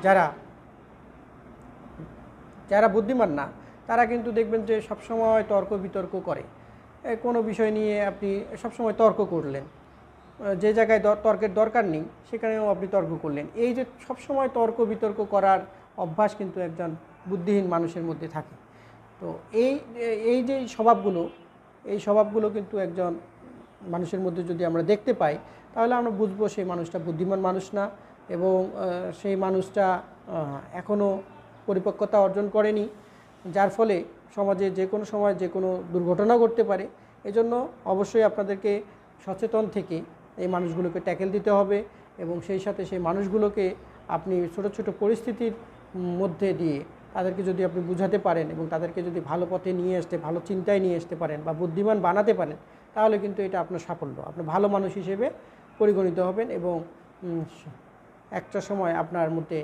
যারা যারা বুদ্ধিমান না তারা কিন্তু দেখবেন যে সবসময় তর্ক বিতর্ক করে। কোনো বিষয় নিয়ে আপনি সবসময় তর্ক করলেন, যে জায়গায় তর্কের দরকার নেই সেখানেও আপনি তর্ক করলেন। এই যে সবসময় তর্ক বিতর্ক করার অভ্যাস কিন্তু একজন বুদ্ধিহীন মানুষের মধ্যে থাকে। তো এই এই যে স্বভাবগুলো কিন্তু একজন মানুষের মধ্যে যদি আমরা দেখতে পাই, তাহলে আমরা বুঝবো সেই মানুষটা বুদ্ধিমান মানুষ না, এবং সেই মানুষটা এখনও পরিপক্কতা অর্জন করেনি, যার ফলে সমাজে যে কোনো সময় যে কোনো দুর্ঘটনা ঘটতে পারে। এজন্য অবশ্যই আপনাদেরকে সচেতন থেকে এই মানুষগুলোকে ট্যাকেল দিতে হবে, এবং সেই সাথে সেই মানুষগুলোকে আপনি ছোট ছোট পরিস্থিতির মধ্যে দিয়ে তাদেরকে যদি আপনি বুঝাতে পারেন এবং তাদেরকে যদি ভালো পথে নিয়ে আসতে, ভালো চিন্তায় নিয়ে আসতে পারেন বা বুদ্ধিমান বানাতে পারেন, তাহলে কিন্তু এটা আপনার সাফল্য। আপনি ভালো মানুষ হিসেবে পরিগণিত হবেন এবং একটা সময় আপনার মধ্যে